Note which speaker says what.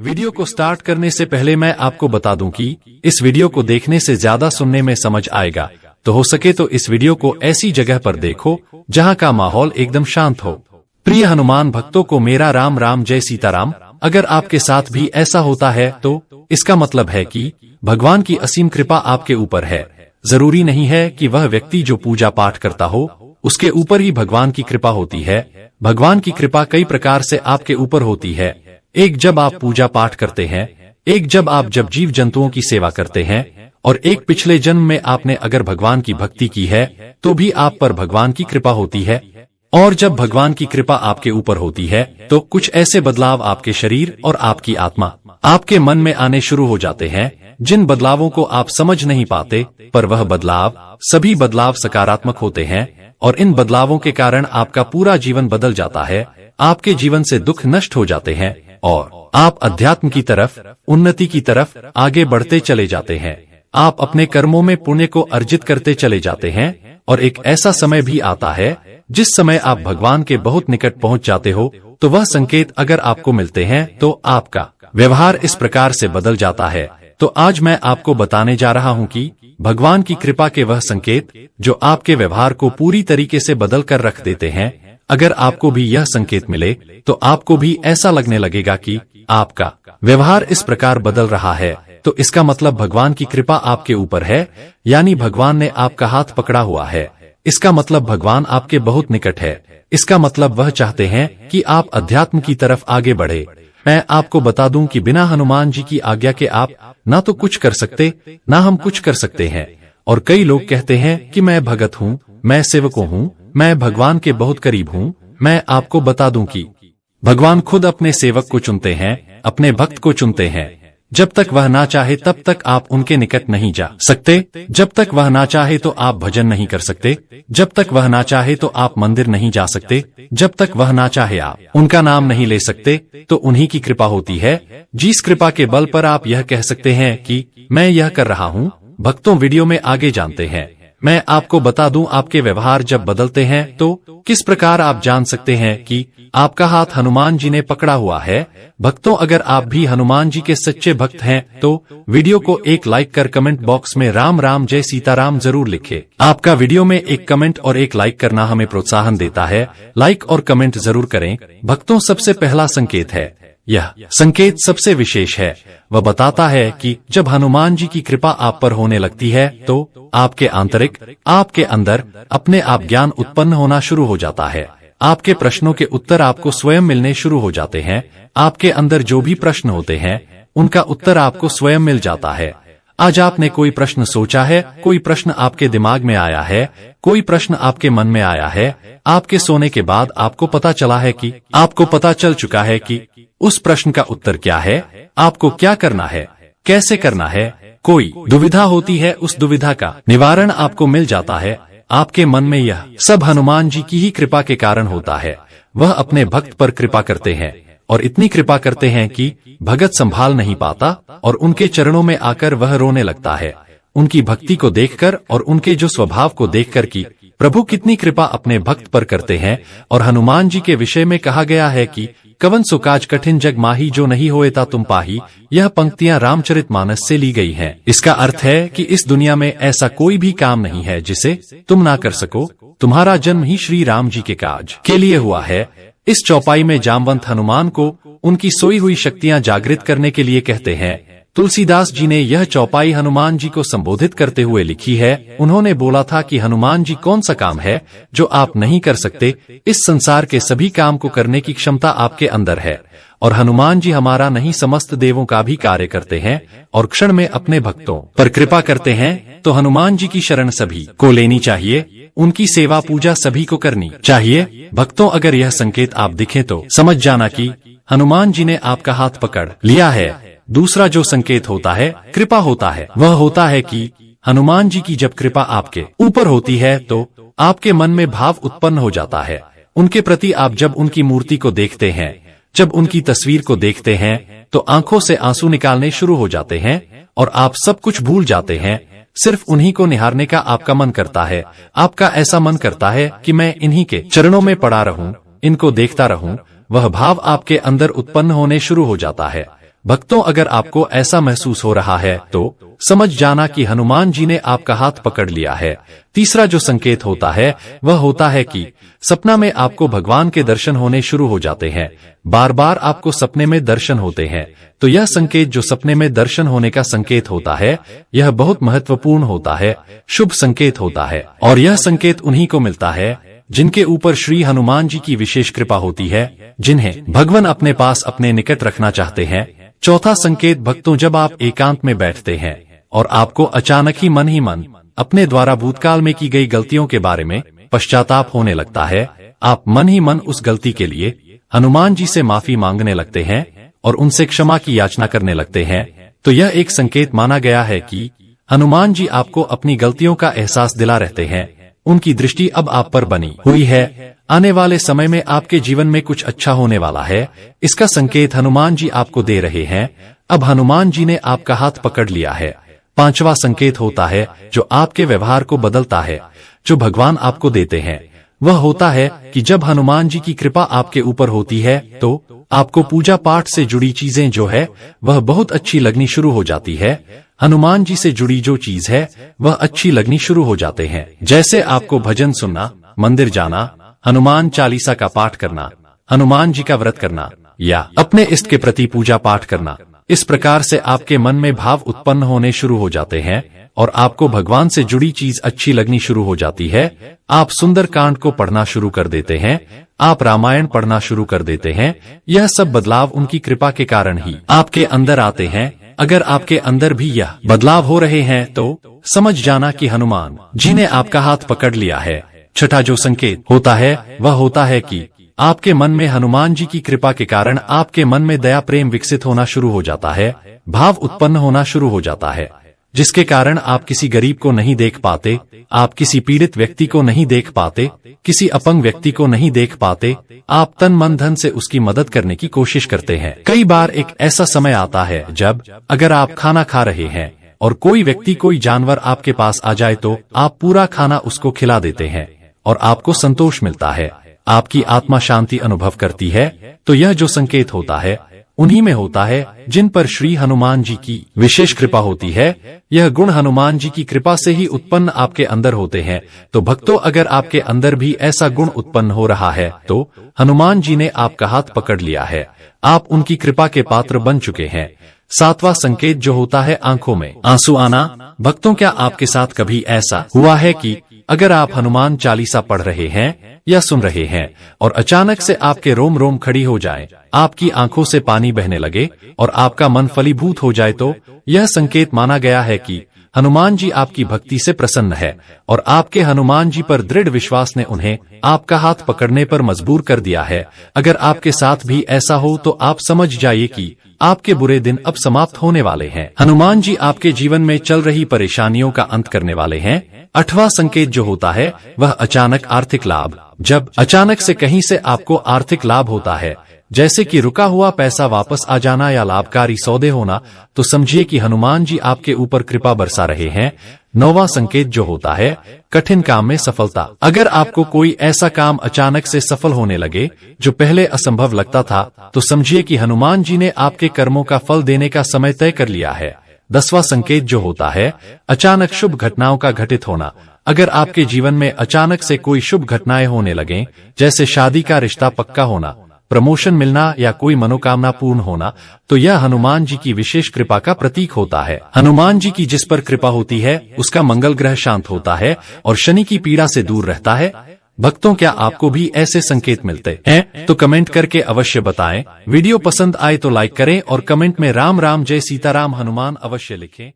Speaker 1: Video को start करने से पहले मैं आपको बता दूं कि इस वीडियो को देखने से ज्यादा सुनने में समझ आएगा, तो हो सके तो इस वीडियो को ऐसी जगह पर देखो जहां का माहौल एकदम शांत हो। प्रिय हनुमान भक्तों को मेरा राम राम, जय सीताराम। अगर आपके साथ भी ऐसा होता है तो इसका मतलब है कि भगवान की असीम कृपा आपके ऊपर है। जरूरी नहीं है कि वह व्यक्ति जो पूजा पाठ करता हो उसके ऊपर ही भगवान की कृपा होती है। भगवान की कृपा कई प्रकार से आपके ऊपर होती है। एक जब आप पूजा पाठ करते हैं, एक जब जीव जंतुओं की सेवा करते हैं, और एक पिछले जन्म में आपने अगर भगवान की भक्ति की है तो भी आप पर भगवान की कृपा होती है। और जब भगवान की कृपा आपके ऊपर होती है तो कुछ ऐसे बदलाव आपके शरीर और आपकी आत्मा, आपके मन में आने शुरू हो जाते हैं जिन बदलावों को आप समझ नहीं पाते, पर वह सभी बदलाव सकारात्मक होते हैं और इन बदलावों के कारण आपका पूरा जीवन बदल जाता है। आपके जीवन से दुख नष्ट हो जाते हैं और आप अध्यात्म की तरफ, उन्नति की तरफ आगे बढ़ते चले जाते हैं। आप अपने कर्मों में पुण्य को अर्जित करते चले जाते हैं और एक ऐसा समय भी आता है जिस समय आप भगवान के बहुत निकट पहुंच जाते हो। तो वह संकेत अगर आपको मिलते हैं तो आपका व्यवहार इस प्रकार से बदल जाता है। तो आज मैं आपको बताने जा रहा हूं कि भगवान की कृपा के वह संकेत जो आपके व्यवहार को पूरी तरीके से बदल कर रख देते हैं। अगर आपको भी यह संकेत मिले तो आपको भी ऐसा लगने लगेगा कि आपका व्यवहार इस प्रकार बदल रहा है, तो इसका मतलब भगवान की कृपा आपके ऊपर है, यानी भगवान ने आपका हाथ पकड़ा हुआ है। इसका मतलब भगवान आपके बहुत निकट है। इसका मतलब वह चाहते हैं कि आप अध्यात्म की तरफ आगे बढ़े। मैं आपको बता दूं कि बिना हनुमान जी की आज्ञा के आप ना तो कुछ कर सकते, ना हम कुछ कर सकते हैं। और कई लोग कहते हैं कि मैं भगत हूँ, मैं सेवकों हूँ, मैं भगवान के बहुत करीब हूँ। मैं आपको बता दूं कि भगवान खुद अपने सेवक को चुनते हैं, अपने भक्त को चुनते हैं। जब तक वह ना चाहे तब तक आप उनके निकट नहीं जा सकते। जब तक वह ना चाहे तो आप भजन नहीं कर सकते। जब तक वह ना चाहे तो आप मंदिर नहीं जा सकते। जब तक वह ना चाहे आप उनका नाम नहीं ले सकते। तो उन्हीं की कृपा होती है, जिस कृपा के बल पर आप यह कह सकते हैं कि मैं यह कर रहा हूँ। भक्तों, वीडियो में आगे जानते हैं। मैं आपको बता दूं आपके व्यवहार जब बदलते हैं तो किस प्रकार आप जान सकते हैं कि आपका हाथ हनुमान जी ने पकड़ा हुआ है। भक्तों, अगर आप भी हनुमान जी के सच्चे भक्त हैं तो वीडियो को एक लाइक कर कमेंट बॉक्स में राम राम जय सीताराम जरूर लिखें। आपका वीडियो में एक कमेंट और एक लाइक करना हमें प्रोत्साहन देता है। लाइक और कमेंट जरूर करें। भक्तों, सबसे पहला संकेत है, यह संकेत सबसे विशेष है। वह बताता है कि जब हनुमान जी की कृपा आप पर होने लगती है तो आपके आंतरिक, आपके अंदर अपने आप ज्ञान उत्पन्न होना शुरू हो जाता है। आपके प्रश्नों के उत्तर आपको स्वयं मिलने शुरू हो जाते हैं। आपके अंदर जो भी प्रश्न होते हैं उनका उत्तर आपको स्वयं मिल जाता है। आज आपने कोई प्रश्न सोचा है, कोई प्रश्न आपके दिमाग में आया है, कोई प्रश्न आपके मन में आया है। आपके सोने के बाद आपको पता चला है कि आपको पता चल चुका है कि उस प्रश्न का उत्तर क्या है, आपको क्या करना है, कैसे करना है। कोई दुविधा होती है, उस दुविधा का निवारण आपको मिल जाता है। आपके मन में यह सब हनुमान जी की ही कृपा के कारण होता है। वह अपने भक्त पर कृपा करते हैं और इतनी कृपा करते हैं कि भगत संभाल नहीं पाता और उनके चरणों में आकर वह रोने लगता है। उनकी भक्ति को देखकर और उनके जो स्वभाव को देखकर कि प्रभु कितनी कृपा अपने भक्त पर करते हैं। और हनुमान जी के विषय में कहा गया है कि कवन सो काज कठिन जग माही, जो नहीं होएता तुम पाही। यह पंक्तियां रामचरितमानस से ली गई हैं। इसका अर्थ है कि इस दुनिया में ऐसा कोई भी काम नहीं है जिसे तुम ना कर सको। तुम्हारा जन्म ही श्री राम जी के काज के लिए हुआ है। इस चौपाई में जामवंत हनुमान को उनकी सोई हुई शक्तियां जागृत करने के लिए कहते हैं। तुलसीदास जी ने यह चौपाई हनुमान जी को संबोधित करते हुए लिखी है। उन्होंने बोला था कि हनुमान जी, कौन सा काम है जो आप नहीं कर सकते। इस संसार के सभी काम को करने की क्षमता आपके अंदर है और हनुमान जी हमारा नहीं समस्त देवों का भी कार्य करते हैं और क्षण में अपने भक्तों पर कृपा करते हैं। तो हनुमान जी की शरण सभी को लेनी चाहिए, उनकी सेवा पूजा सभी को करनी चाहिए। भक्तों, अगर यह संकेत आप दिखे तो समझ जाना कि हनुमान जी ने आपका हाथ पकड़ लिया है। दूसरा जो संकेत होता है, कृपा होता है, वह होता है कि हनुमान जी की जब कृपा आपके ऊपर होती है तो आपके मन में भाव उत्पन्न हो जाता है उनके प्रति। आप जब उनकी मूर्ति को देखते हैं, जब उनकी तस्वीर को देखते हैं तो आंखों से आंसू निकालने शुरू हो जाते हैं और आप सब कुछ भूल जाते हैं। सिर्फ उन्हीं को निहारने का आपका मन करता है। आपका ऐसा मन करता है कि मैं इन्हीं के चरणों में पड़ा रहूं, इनको देखता रहूं। वह भाव आपके अंदर उत्पन्न होने शुरू हो जाता है। भक्तों, अगर आपको ऐसा महसूस हो रहा है तो समझ जाना कि हनुमान जी ने आपका हाथ पकड़ लिया है। तीसरा जो संकेत होता है वह होता है कि सपना में आपको भगवान के दर्शन होने शुरू हो जाते हैं। बार बार आपको सपने में दर्शन होते हैं। तो यह संकेत जो सपने में दर्शन होने का संकेत होता है, यह बहुत महत्वपूर्ण होता है, शुभ संकेत होता है। और यह संकेत उन्हीं को मिलता है जिनके ऊपर श्री हनुमान जी की विशेष कृपा होती है, जिन्हें भगवान अपने पास अपने निकट रखना चाहते हैं। चौथा संकेत भक्तों, जब आप एकांत में बैठते हैं और आपको अचानक ही मन अपने द्वारा भूतकाल में की गई गलतियों के बारे में पश्चाताप होने लगता है, आप मन ही मन उस गलती के लिए हनुमान जी से माफी मांगने लगते हैं और उनसे क्षमा की याचना करने लगते हैं, तो यह एक संकेत माना गया है कि हनुमान जी आपको अपनी गलतियों का एहसास दिला रहते हैं। उनकी दृष्टि अब आप पर बनी हुई है। आने वाले समय में आपके जीवन में कुछ अच्छा होने वाला है, इसका संकेत हनुमान जी आपको दे रहे हैं। अब हनुमान जी ने आपका हाथ पकड़ लिया है। पांचवा संकेत होता है जो आपके व्यवहार को बदलता है, जो भगवान आपको देते हैं। वह होता है कि जब हनुमान जी की कृपा आपके ऊपर होती है तो आपको पूजा पाठ से जुड़ी चीजें जो है वह बहुत अच्छी लगनी शुरू हो जाती है। हनुमान जी से जुड़ी जो चीज है वह अच्छी लगनी शुरू हो जाते हैं। जैसे आपको भजन सुनना, मंदिर जाना, हनुमान चालीसा का पाठ करना, हनुमान जी का व्रत करना या अपने इष्ट के प्रति पूजा पाठ करना। इस प्रकार से आपके मन में भाव उत्पन्न होने शुरू हो जाते हैं और आपको भगवान से जुड़ी चीज अच्छी लगनी शुरू हो जाती है। आप सुंदर कांड को पढ़ना शुरू कर देते हैं, आप रामायण पढ़ना शुरू कर देते हैं। यह सब बदलाव उनकी कृपा के कारण ही आपके अंदर आते हैं। अगर आपके अंदर भी यह बदलाव हो रहे हैं तो समझ जाना कि हनुमान जी ने आपका हाथ पकड़ लिया है। छठा जो संकेत होता है वह होता है कि आपके मन में हनुमान जी की कृपा के कारण आपके मन में दया प्रेम विकसित होना शुरू हो जाता है, भाव उत्पन्न होना शुरू हो जाता है, जिसके कारण आप किसी गरीब को नहीं देख पाते, आप किसी पीड़ित व्यक्ति को नहीं देख पाते, किसी अपंग व्यक्ति को नहीं देख पाते, आप तन मन धन से उसकी मदद करने की कोशिश करते हैं। कई बार एक ऐसा समय आता है जब अगर आप खाना खा रहे हैं और कोई व्यक्ति, कोई जानवर आपके पास आ जाए तो आप पूरा खाना उसको खिला देते हैं और आपको संतोष मिलता है, आपकी आत्मा शांति अनुभव करती है। तो यह जो संकेत होता है उन्हीं में होता है जिन पर श्री हनुमान जी की विशेष कृपा होती है। यह गुण हनुमान जी की कृपा से ही उत्पन्न आपके अंदर होते हैं। तो भक्तों, अगर आपके अंदर भी ऐसा गुण उत्पन्न हो रहा है तो हनुमान जी ने आपका हाथ पकड़ लिया है, आप उनकी कृपा के पात्र बन चुके हैं। सातवां संकेत जो होता है आंखों में आंसू आना। भक्तों, क्या आपके साथ कभी ऐसा हुआ है कि अगर आप हनुमान चालीसा पढ़ रहे हैं या सुन रहे हैं और अचानक से आपके रोम रोम खड़ी हो जाए, आपकी आंखों से पानी बहने लगे और आपका मन फलीभूत हो जाए, तो यह संकेत माना गया है कि हनुमान जी आपकी भक्ति से प्रसन्न है और आपके हनुमान जी पर दृढ़ विश्वास ने उन्हें आपका हाथ पकड़ने पर मजबूर कर दिया है। अगर आपके साथ भी ऐसा हो तो आप समझ जाइए कि आपके बुरे दिन अब समाप्त होने वाले हैं। हनुमान जी आपके जीवन में चल रही परेशानियों का अंत करने वाले हैं। आठवां संकेत जो होता है वह अचानक आर्थिक लाभ। जब अचानक से कहीं से आपको आर्थिक लाभ होता है, जैसे कि रुका हुआ पैसा वापस आ जाना या लाभकारी सौदे होना, तो समझिए कि हनुमान जी आपके ऊपर कृपा बरसा रहे हैं। नौवां संकेत जो होता है कठिन काम में सफलता। अगर आपको कोई ऐसा काम अचानक से सफल होने लगे जो पहले असंभव लगता था, तो समझिए कि हनुमान जी ने आपके कर्मों का फल देने का समय तय कर लिया है। 10वां संकेत जो होता है अचानक शुभ घटनाओं का घटित होना। अगर आपके जीवन में अचानक से कोई शुभ घटनाएं होने लगें, जैसे शादी का रिश्ता पक्का होना, प्रमोशन मिलना या कोई मनोकामना पूर्ण होना, तो यह हनुमान जी की विशेष कृपा का प्रतीक होता है। हनुमान जी की जिस पर कृपा होती है उसका मंगल ग्रह शांत होता है और शनि की पीड़ा से दूर रहता है। भक्तों, क्या आपको भी ऐसे संकेत मिलते हैं? तो कमेंट करके अवश्य बताएं। वीडियो पसंद आए तो लाइक करें और कमेंट में राम राम जय सीताराम हनुमान अवश्य लिखें।